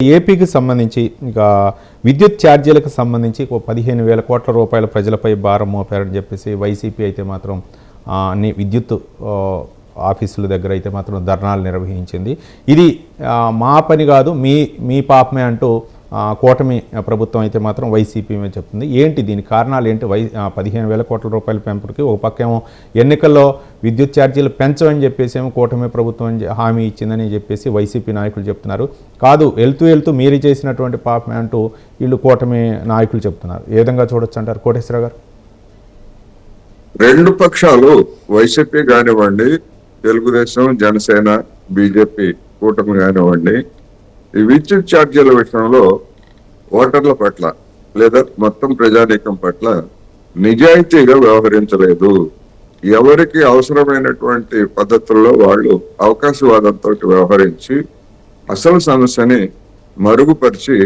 ఏపీకి సంబంధించి ఇంకా విద్యుత్ ఛార్జీలకు సంబంధించి 15,000 కోట్ల రూపాయల ప్రజలపై భారం మోపారని చెప్పేసి వైసీపీ అయితే మాత్రం అన్ని విద్యుత్ ఆఫీసుల దగ్గర అయితే మాత్రం ధర్నాలు నిర్వహించింది. ఇది మా పని కాదు, మీ పాపమే అంటూ కూటమి ప్రభుత్వం అయితే మాత్రం వైసీపీ మీద చెప్తుంది. ఏంటి దీని కారణాలు ఏంటి? 15,000 కోట్ల రూపాయల పెంపుకి ఒక పక్కేమో ఎన్నికల్లో విద్యుత్ ఛార్జీలు పెంచమని చెప్పేసి ఏమో కూటమి ప్రభుత్వం హామీ ఇచ్చిందని చెప్పేసి వైసీపీ నాయకులు చెప్తున్నారు. కాదు, వెళ్తూ మీరు చేసినటువంటి పాపమే అంటూ వీళ్ళు కూటమి నాయకులు చెప్తున్నారు. ఏ విధంగా చూడొచ్చు అంటారు కోటేశ్వర గారు? రెండు పక్షాలు, వైసీపీ కానివ్వండి, తెలుగుదేశం, జనసేన, బీజేపీ కూటమి కానివ్వండి, ఈ విద్యుత్ ఛార్జీల విషయంలో ఓటర్ల పట్ల లేదా మొత్తం ప్రజానీకం పట్ల నిజాయితీగా వ్యవహరించలేదు. ఎవరికి అవసరమైనటువంటి పద్ధతుల్లో వాళ్ళు అవకాశవాదంతో వ్యవహరించి అసలు సమస్యని మరుగుపరిచి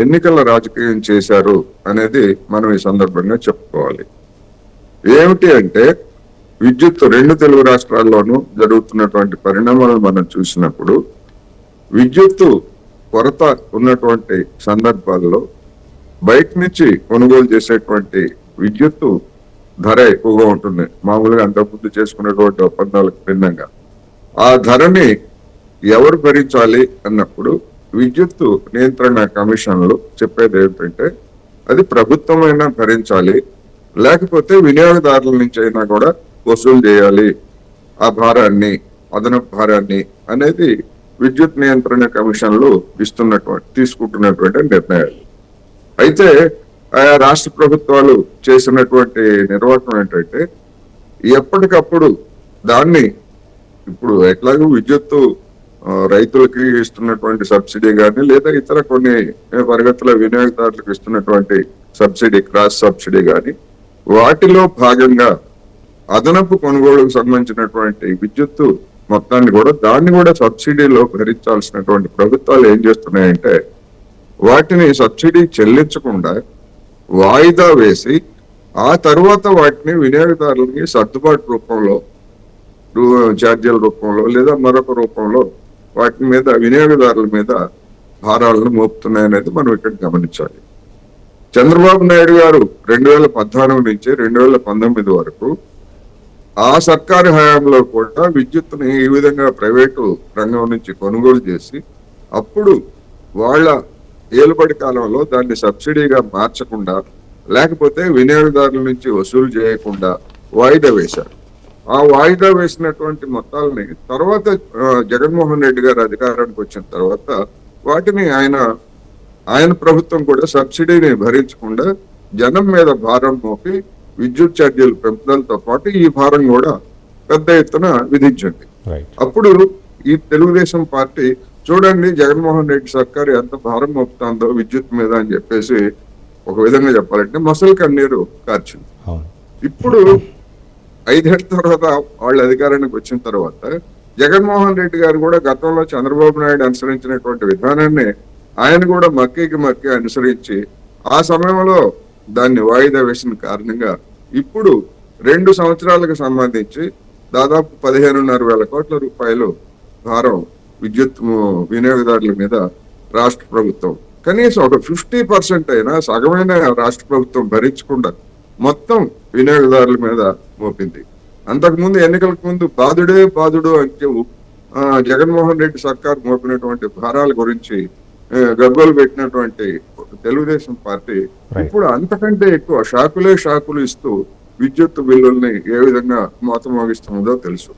ఎన్నికల రాజకీయం చేశారు అనేది మనం ఈ సందర్భంగా చెప్పుకోవాలి. ఏమిటి అంటే, విద్యుత్ రెండు తెలుగు రాష్ట్రాల్లోనూ జరుగుతున్నటువంటి పరిణామాలను మనం చూసినప్పుడు విద్యుత్తు కొరత ఉన్నటువంటి సందర్భాల్లో బయట నుంచి కొనుగోలు చేసేటువంటి విద్యుత్తు ధర ఎక్కువగా ఉంటుంది. మామూలుగా అంతకుముందు చేసుకున్నటువంటి ఒప్పందాలకు భిన్నంగా ఆ ధరని ఎవరు భరించాలి అన్నప్పుడు విద్యుత్తు నియంత్రణ కమిషన్లు చెప్పేది ఏమిటంటే, అది ప్రభుత్వమైనా భరించాలి, లేకపోతే వినియోగదారుల నుంచి అయినా కూడా వసూలు చేయాలి ఆ భారాన్ని, అదనపు భారాన్ని అనేది విద్యుత్ నియంత్రణ కమిషన్లు తీసుకుంటున్నటువంటి నిర్ణయాలు. అయితే ఆయా రాష్ట్ర ప్రభుత్వాలు చేసినటువంటి నిర్వాహకం ఏంటంటే, ఎప్పటికప్పుడు దాన్ని ఇప్పుడు ఎట్లాగో విద్యుత్తు రైతులకి ఇస్తున్నటువంటి సబ్సిడీ కానీ, లేదా ఇతర కొన్ని తరగతుల వినియోగదారులకు ఇస్తున్నటువంటి సబ్సిడీ, క్రాస్ సబ్సిడీ కానీ, వాటిలో భాగంగా అదనపు కొనుగోలుకు సంబంధించినటువంటి విద్యుత్తు మొత్తాన్ని కూడా దాన్ని కూడా సబ్సిడీలో భరించాల్సినటువంటి ప్రభుత్వాలు ఏం చేస్తున్నాయంటే, వాటిని సబ్సిడీ చెల్లించకుండా వాయిదా వేసి ఆ తర్వాత వాటిని వినియోగదారులకి సర్దుబాటు రూపంలో, ఛార్జీల రూపంలో లేదా మరొక రూపంలో వాటి మీద వినియోగదారుల మీద భారాలను మోపుతున్నాయనేది మనం ఇక్కడ గమనించాలి. చంద్రబాబు నాయుడు గారు 2014 నుంచి 2019 వరకు ఆ సర్కారు హయాంలో కూడా విద్యుత్తుని ఈ విధంగా ప్రైవేటు రంగం నుంచి కొనుగోలు చేసి అప్పుడు వాళ్ళ ఏలుబడి కాలంలో దాన్ని సబ్సిడీగా మార్చకుండా, లేకపోతే వినియోగదారుల నుంచి వసూలు చేయకుండా వాయిదా వేశారు. ఆ వాయిదా వేసినటువంటి మొత్తాలని తర్వాత జగన్మోహన్ రెడ్డి గారు అధికారానికి వచ్చిన తర్వాత వాటిని ఆయన ప్రభుత్వం కూడా సబ్సిడీని భరించకుండా జనం మీద భారం మోపి విద్యుత్ ఛార్జీలు పెంపుదలతో పాటు ఈ భారం కూడా పెద్ద ఎత్తున విధించింది. అప్పుడు ఈ తెలుగుదేశం పార్టీ చూడండి జగన్మోహన్ రెడ్డి సర్కారు ఎంత భారం మోపుతుందో విద్యుత్ మీద అని చెప్పేసి ఒక విధంగా చెప్పాలంటే మసలు కన్నీరు కార్చింది. ఇప్పుడు 5 ఏళ్ల తర్వాత వాళ్ళ అధికారానికి వచ్చిన తర్వాత జగన్మోహన్ రెడ్డి గారు కూడా గతంలో చంద్రబాబు నాయుడు అనుసరించినటువంటి విధానాన్ని ఆయన కూడా మక్కి అనుసరించి ఆ సమయంలో దాన్ని వాయిదా వేసిన కారణంగా ఇప్పుడు 2 సంవత్సరాలకు సంబంధించి దాదాపు 15,500 కోట్ల రూపాయలు భారం విద్యుత్ వినియోగదారుల మీద రాష్ట్ర ప్రభుత్వం, కనీసం ఒక 50% అయినా సగమైన రాష్ట్ర ప్రభుత్వం భరించకుండా మొత్తం వినియోగదారుల మీద మోపింది. అంతకుముందు ఎన్నికలకు ముందు బాధుడు అంటే జగన్మోహన్ రెడ్డి సర్కార్ మోపినటువంటి భారాల గురించి గగ్గోలు పెట్టినటువంటి తెలుగుదేశం పార్టీ ఇప్పుడు అంతకంటే ఎక్కువ షాకులు ఇస్తూ విద్యుత్ బిల్లుల్ని ఏ విధంగా మోగిస్తుందో తెలుసు.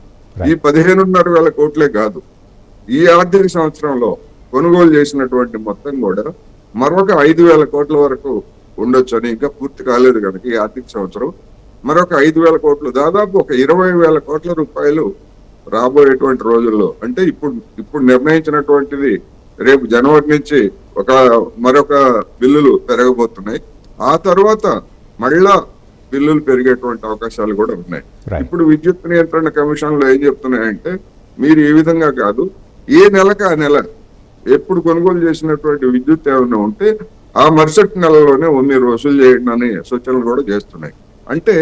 ఈ 15,500 కోట్లే కాదు, ఈ ఆర్థిక సంవత్సరంలో కొనుగోలు చేసినటువంటి మొత్తం కూడా మరొక 5,000 కోట్ల వరకు ఉండొచ్చు అని, ఇంకా పూర్తి కాలేదు కనుక ఈ ఆర్థిక సంవత్సరం మరొక 5,000 కోట్లు, దాదాపు ఒక 20,000 కోట్ల రూపాయలు రాబోయేటువంటి రోజుల్లో, అంటే ఇప్పుడు నిర్ణయించినటువంటిది రేపు జనవరి నుంచి మరొక బిల్లులు పెరగబోతున్నాయి. ఆ తర్వాత మళ్ళా బిల్లులు పెరిగేటువంటి అవకాశాలు కూడా ఉన్నాయి. ఇప్పుడు విద్యుత్ నియంత్రణ కమిషన్లు ఏం చెప్తున్నాయంటే, మీరు ఈ విధంగా కాదు, ఏ నెలకు ఆ నెల ఎప్పుడు కొనుగోలు చేసినటువంటి విద్యుత్ ఏమైనా ఉంటే ఆ మరుసటి నెలలోనే మీరు వసూలు చేయండి అని సూచనలు కూడా చేస్తున్నాయి. అంటే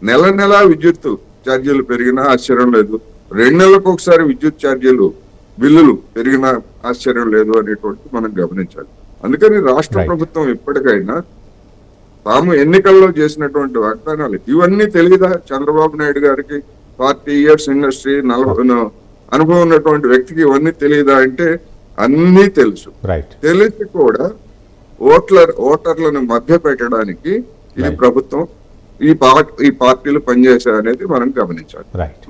నెల విద్యుత్ ఛార్జీలు పెరిగినా ఆశ్చర్యం లేదు. 2 నెలలకు ఒకసారి విద్యుత్ ఛార్జీలు బిల్లులు పెరిగిన ఆశ్చర్యం లేదు అనేటువంటి మనం గమనించాలి. అందుకని రాష్ట్ర Right. ప్రభుత్వం ఇప్పటికైనా తాము ఎన్నికల్లో చేసినటువంటి వాగ్దానాలు ఇవన్నీ తెలియదా చంద్రబాబు నాయుడు గారికి? 40 years ఇండస్ట్రీ, 40 అనుభవం ఉన్నటువంటి వ్యక్తికి ఇవన్నీ తెలియదా అంటే అన్నీ తెలుసు. రైట్. తెలిసి కూడా ఓటర్లను మభ్య పెట్టడానికి ఈ Right. ప్రభుత్వం ఈ పార్టీలు పనిచేశాయనేది మనం గమనించాలి. రైట్.